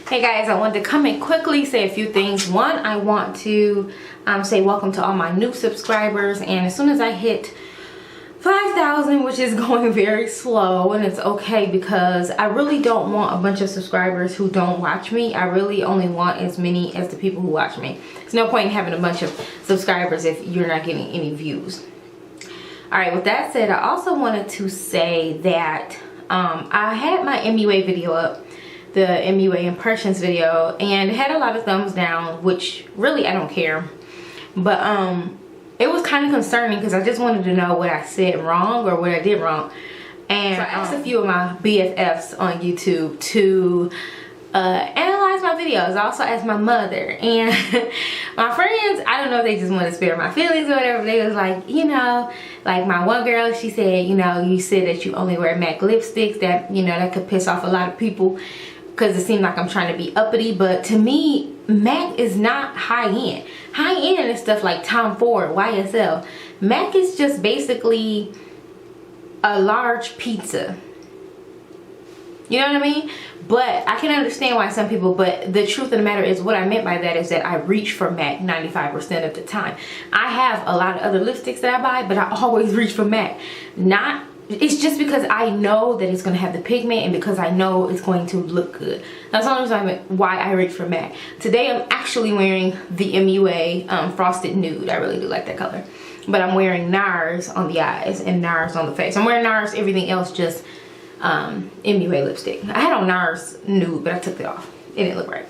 Hey guys, I wanted to come in quickly, say a few things. One, I want to say welcome to all my new subscribers, and as soon as I hit 5,000, which is going very slow, and it's okay because I really don't want a bunch of subscribers who don't watch me. I really only want as many as the people who watch me. There's no point in having a bunch of subscribers if you're not getting any views. Alright, with that said, I also wanted to say that I had my MUA video up, the MUA impressions video, and it had a lot of thumbs down, which really I don't care. But it was kind of concerning because I just wanted to know what I said wrong or what I did wrong. And so I asked a few of my BFFs on YouTube to analyze my videos. I also asked my mother and my friends. I don't know if they just want to spare my feelings or whatever. They was like, you know, like my one girl, she said, you know, you said that you only wear MAC lipsticks, that, you know, that could piss off a lot of people because it seemed like I'm trying to be uppity. But to me, MAC is not high-end. High-end is stuff like Tom Ford, YSL. MAC is just basically a large pizza. You know what I mean? But I can understand why some people, but the truth of the matter is, what I meant by that is that I reach for MAC 95% of the time. I have a lot of other lipsticks that I buy, but I always reach for MAC. It's just because I know that it's going to have the pigment and because I know it's going to look good. That's the only reason why I reach for MAC. Today I'm actually wearing the MUA Frosted Nude. I really do like that color. But I'm wearing NARS on the eyes and NARS on the face. I'm wearing NARS, everything else just MUA lipstick. I had on NARS Nude, but I took it off. It didn't look right.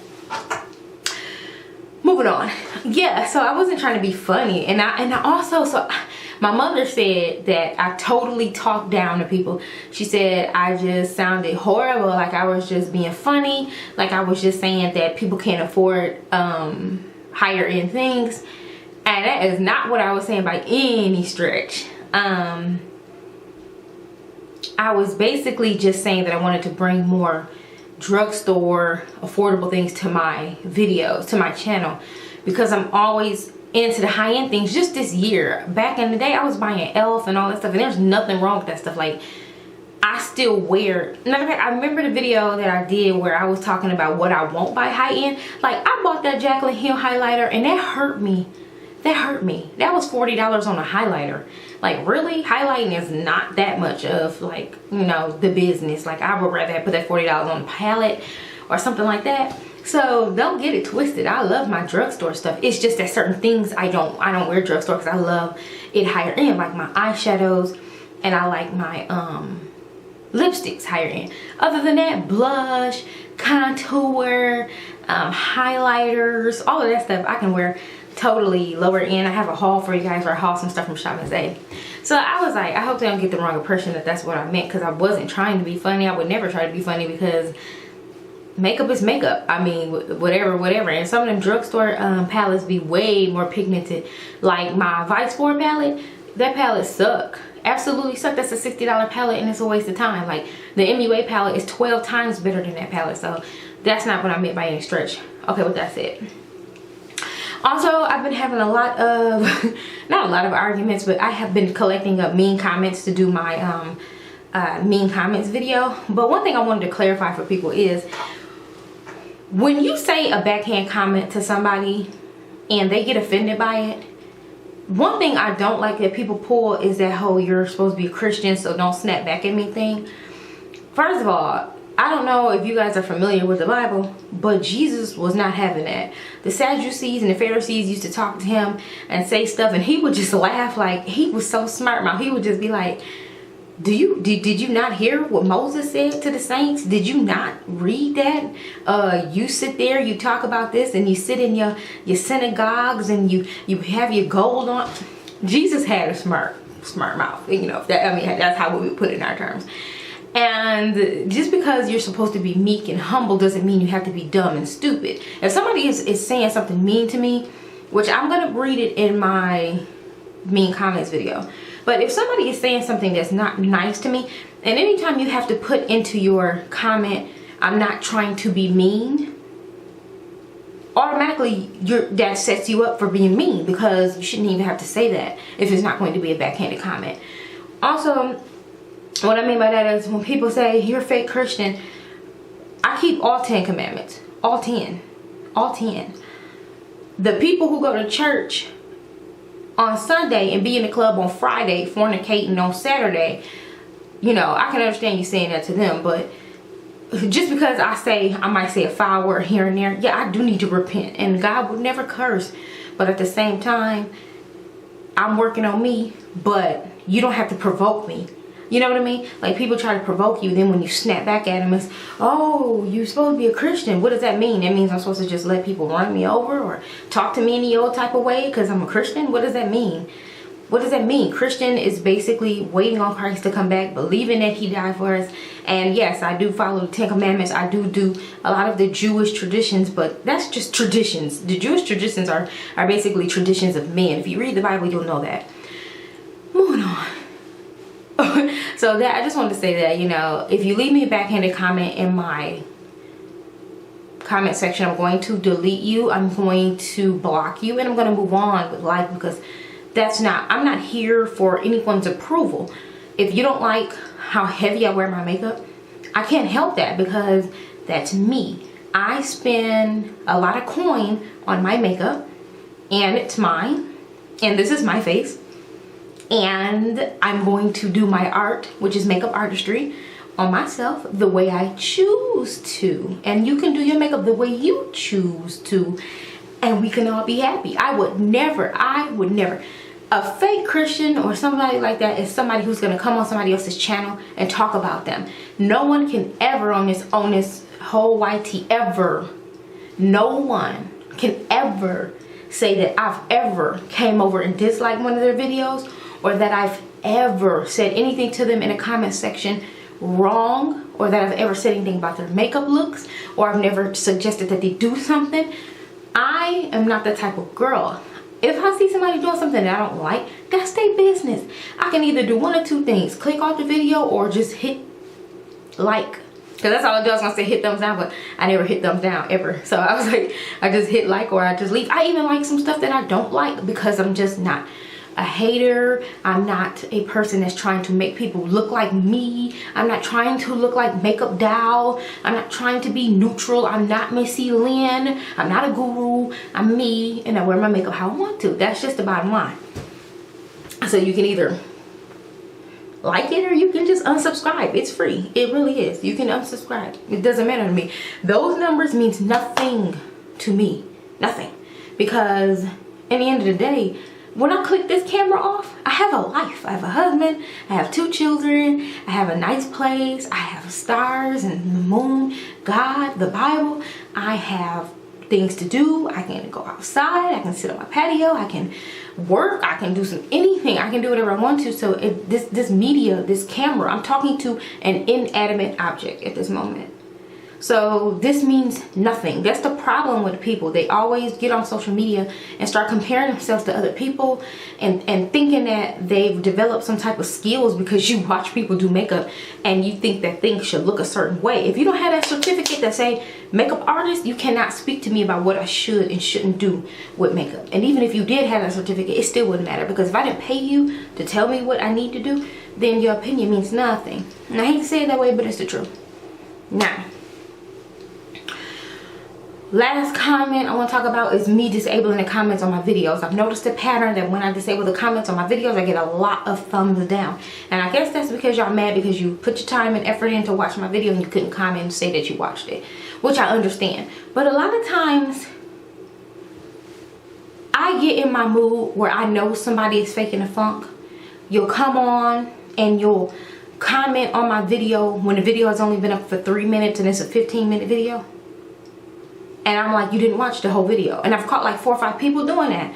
Moving on. Yeah, so I wasn't trying to be funny. And I also, so my mother said that I totally talked down to people. She said I just sounded horrible, like I was just being funny, like I was just saying that people can't afford higher end things. And that is not what I was saying by any stretch. I was basically just saying that I wanted to bring more drugstore affordable things to my videos, to my channel, because I'm always into the high-end things. Just this year, back in the day, I was buying e.l.f. and all that stuff, and there's nothing wrong with that stuff. Like, I still wear, matter of fact, I remember the video that I did where I was talking about what I won't buy high-end. Like, I bought that Jaclyn Hill highlighter and that hurt me. That hurt me. That was $40 on a highlighter. Like, really? Highlighting is not that much of, like, you know, the business. Like, I would rather put that $40 on a palette or something like that. So don't get it twisted. I love my drugstore stuff. It's just that certain things I don't wear drugstore because I love it higher end, like my eyeshadows, and I like my lipsticks higher end. Other than that, blush, contour, highlighters, all of that stuff I can wear totally lower end. I have a haul for you guys, where I haul some stuff from Shop A. So I was like, I hope they don't get the wrong impression that that's what I meant, because I wasn't trying to be funny. I would never try to be funny because makeup is makeup. I mean, whatever. And some of them drugstore palettes be way more pigmented. Like my Vice 4 palette, that palette suck. Absolutely suck. That's a $60 palette and it's a waste of time. Like, the MUA palette is 12 times better than that palette. So that's not what I meant by any stretch. Okay, with that said. Also, I've been having a lot of, not a lot of arguments, but I have been collecting up mean comments to do my mean comments video. But one thing I wanted to clarify for people is, when you say a backhand comment to somebody and they get offended by it, one thing I don't like that people pull is that whole "you're supposed to be a Christian, so don't snap back at me" thing. First of all, I don't know if you guys are familiar with the Bible, but Jesus was not having that. The Sadducees and the Pharisees used to talk to him and say stuff, and he would just laugh. Like, he was so smart mouth. He would just be like, did you not hear what Moses said to the saints? Did you not read that? You sit there, you talk about this, and you sit in your synagogues and you have your gold on. Jesus had a smart mouth. You know, I mean, that's how we would put it in our terms. And just because you're supposed to be meek and humble doesn't mean you have to be dumb and stupid. If somebody is saying something mean to me, which I'm gonna read it in my mean comments video, but if somebody is saying something that's not nice to me, and anytime you have to put into your comment, "I'm not trying to be mean," automatically that sets you up for being mean, because you shouldn't even have to say that if it's not going to be a backhanded comment. Also, what I mean by that is when people say you're a fake Christian, I keep all 10 commandments. all 10. All 10. The people who go to church on Sunday and be in the club on Friday, fornicating on Saturday, you know, I can understand you saying that to them, but just because I might say a foul word here and there, yeah, I do need to repent, and God would never curse. But at the same time, I'm working on me, but you don't have to provoke me. You know what I mean? Like, people try to provoke you, then when you snap back at them, it's, oh, you're supposed to be a Christian. What does that mean? It means I'm supposed to just let people run me over or talk to me any old type of way because I'm a Christian? What does that mean? What does that mean? Christian is basically waiting on Christ to come back, believing that he died for us. And yes, I do follow the 10 Commandments. I do a lot of the Jewish traditions, but that's just traditions. The Jewish traditions are basically traditions of men. If you read the Bible, you'll know that. Moving on. So that, I just wanted to say that, you know, if you leave me a backhanded comment in my comment section, I'm going to delete you. I'm going to block you, and I'm going to move on with life, because I'm not here for anyone's approval. If you don't like how heavy I wear my makeup, I can't help that, because that's me. I spend a lot of coin on my makeup, and it's mine, and this is my face, and I'm going to do my art, which is makeup artistry, on myself the way I choose to. And you can do your makeup the way you choose to, and we can all be happy. I would never. A fake Christian or somebody like that is somebody who's going to come on somebody else's channel and talk about them. No one can ever on this whole YT ever, no one can ever say that I've ever came over and disliked one of their videos, or that I've ever said anything to them in a comment section wrong, or that I've ever said anything about their makeup looks, or I've never suggested that they do something. I am not that type of girl. If I see somebody doing something that I don't like, that's their business. I can either do one or two things: click off the video or just hit like. Because that's all I do. I was going to say hit thumbs down, but I never hit thumbs down ever. So I was like, I just hit like, or I just leave. I even like some stuff that I don't like, because I'm just not a hater. I'm not a person that's trying to make people look like me. I'm not trying to look like Makeup Doll. I'm not trying to be neutral. I'm not Missy Lynn. I'm not a guru. I'm me, and I wear my makeup how I want to. That's just the bottom line. So you can either like it, or you can just unsubscribe. It's free. It really is. You can unsubscribe. It doesn't matter to me. Those numbers means nothing to me. Nothing. Because in the end of the day, when I click this camera off, I have a life. I have a husband. I have 2 children. I have a nice place. I have stars and the moon, God, the Bible. I have things to do. I can go outside. I can sit on my patio. I can work. I can do anything. I can do whatever I want to. So this media, this camera, I'm talking to an inanimate object at this moment. So this means nothing. That's the problem with people. They always get on social media and start comparing themselves to other people and thinking that they've developed some type of skills because you watch people do makeup and you think that things should look a certain way. If you don't have that certificate that say makeup artist, you cannot speak to me about what I should and shouldn't do with makeup. And even if you did have that certificate, it still wouldn't matter, because if I didn't pay you to tell me what I need to do, then your opinion means nothing. And I hate to say it that way, but it's the truth. Now, last comment I want to talk about is me disabling the comments on my videos. I've noticed a pattern that when I disable the comments on my videos, I get a lot of thumbs down. And I guess that's because y'all mad because you put your time and effort in to watch my video and you couldn't comment and say that you watched it, which I understand. But a lot of times, I get in my mood where I know somebody is faking the funk. You'll come on and you'll comment on my video when the video has only been up for 3 minutes and it's a 15-minute video. And I'm like, you didn't watch the whole video. And I've caught like 4 or 5 people doing that.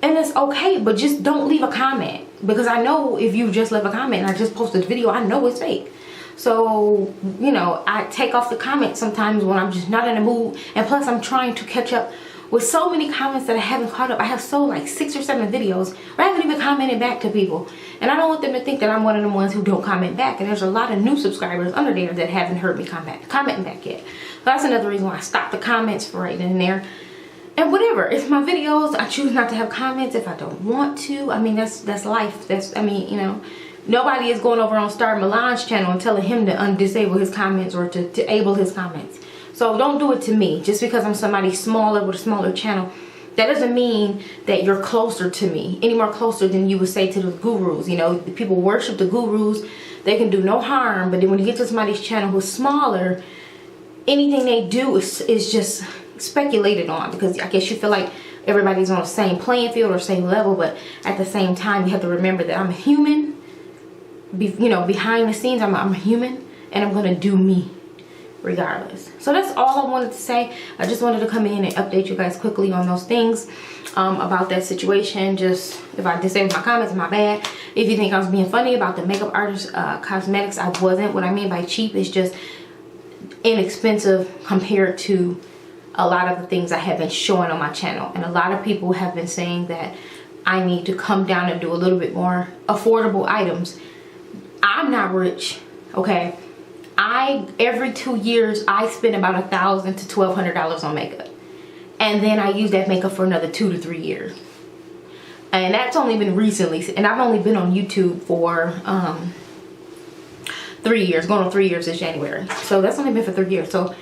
And it's okay, but just don't leave a comment. Because I know if you just leave a comment and I just posted the video, I know it's fake. So, you know, I take off the comments sometimes when I'm just not in the mood. And plus, I'm trying to catch up with so many comments that I haven't caught up. I have like 6 or 7 videos where I haven't even commented back to people. And I don't want them to think that I'm one of the ones who don't comment back. And there's a lot of new subscribers under there that haven't heard me commenting back yet. So that's another reason why I stopped the comments for right then and there. And whatever, it's my videos. I choose not to have comments if I don't want to. I mean, that's life. I mean, you know, nobody is going over on Star Milan's channel and telling him to undisable his comments or to able his comments. So don't do it to me. Just because I'm somebody smaller with a smaller channel, that doesn't mean that you're closer to me, any more closer than you would say to the gurus. You know, people worship the gurus. They can do no harm, but then when you get to somebody's channel who's smaller, anything they do is just speculated on, because I guess you feel like everybody's on the same playing field or same level. But at the same time, you have to remember that I'm a human. You know, behind the scenes, I'm a human, and I'm gonna do me regardless. So that's all I wanted to say. I just wanted to come in and update you guys quickly on those things about that situation. Just, if I disabled my comments, my bad. If you think I was being funny about the makeup artist cosmetics, I wasn't. What I mean by cheap is just inexpensive compared to a lot of the things I have been showing on my channel. And a lot of people have been saying that I need to come down and do a little bit more affordable items. I'm not rich, okay? Every 2 years I spend about $1,000 to $1,200 on makeup, and then I use that makeup for another 2 to 3 years. And that's only been recently, and I've only been on YouTube for 3 years, going on 3 years this January. So that's only been for 3 years. So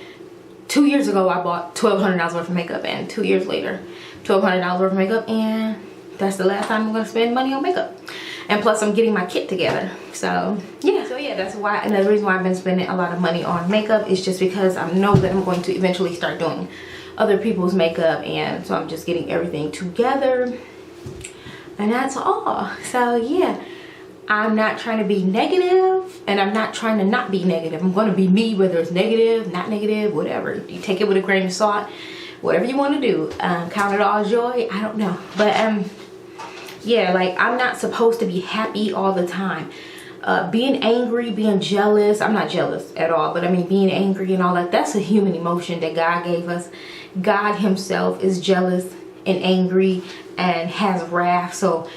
2 years ago I bought $1,200 worth of makeup, and 2 years later $1,200 worth of makeup, and that's the last time I'm gonna spend money on makeup. And plus I'm getting my kit together. So yeah, that's why. And the reason why I've been spending a lot of money on makeup is just because I know that I'm going to eventually start doing other people's makeup, and so I'm just getting everything together, and that's all. So yeah, I'm not trying to be negative, and I'm not trying to not be negative. I'm going to be me, whether it's negative, not negative, whatever. You take it with a grain of salt, whatever you want to do. Count it all joy, I don't know. But yeah, like, I'm not supposed to be happy all the time. Being angry, being jealous, I'm not jealous at all, but I mean being angry and all that, that's a human emotion that God gave us. God himself is jealous and angry and has wrath. So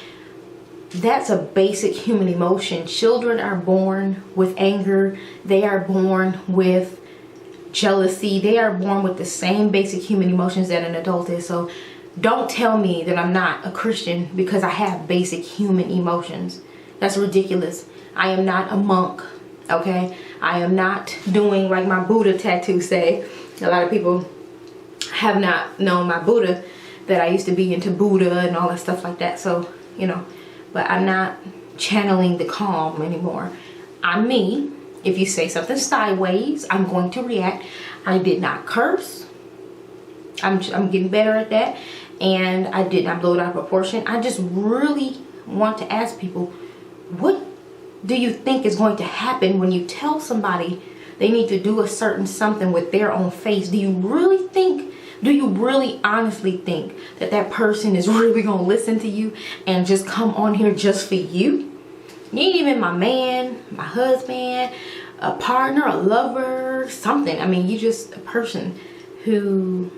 that's a basic human emotion. Children are born with anger. They are born with jealousy. They are born with the same basic human emotions that an adult is. So don't tell me that I'm not a Christian because I have basic human emotions. That's ridiculous. I am not a monk, okay? I am not doing like my Buddha tattoo say. A lot of people have not known my Buddha, that I used to be into Buddha and all that stuff like that. So, you know, but I'm not channeling the calm anymore. I'm me. If you say something sideways, I'm going to react. I did not curse. I'm getting better at that. And I did not blow it out of proportion. I just really want to ask people, what do you think is going to happen when you tell somebody they need to do a certain something with their own face? Do you really think, do you really honestly think that that person is really going to listen to you and just come on here just for you? You ain't even my man, my husband, a partner, a lover, something. I mean, you just a person who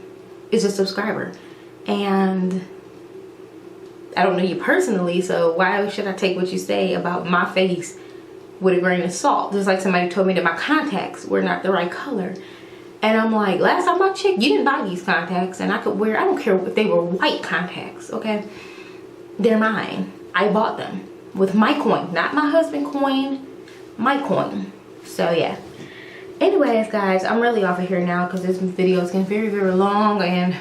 is a subscriber. And I don't know you personally, so why should I take what you say about my face with a grain of salt? Just like somebody told me that my contacts were not the right color. And I'm like, last time I checked, you didn't buy these contacts, and I could wear, I don't care if they were white contacts, okay? They're mine. I bought them with my coin, not my husband's coin, my coin. So yeah. Anyways, guys, I'm really off of here now because this video is getting very, very long, and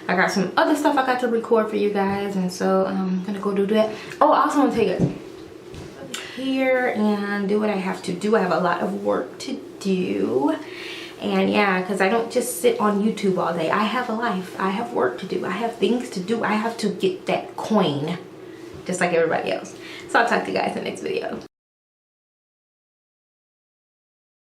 I got some other stuff I got to record for you guys, and so I'm gonna go do that. Oh, I also want to take it here and do what I have to do. I have a lot of work to do, and yeah, because I don't just sit on YouTube all day. I have a life. I have work to do. I have things to do. I have to get that coin just like everybody else. So I'll talk to you guys in the next video.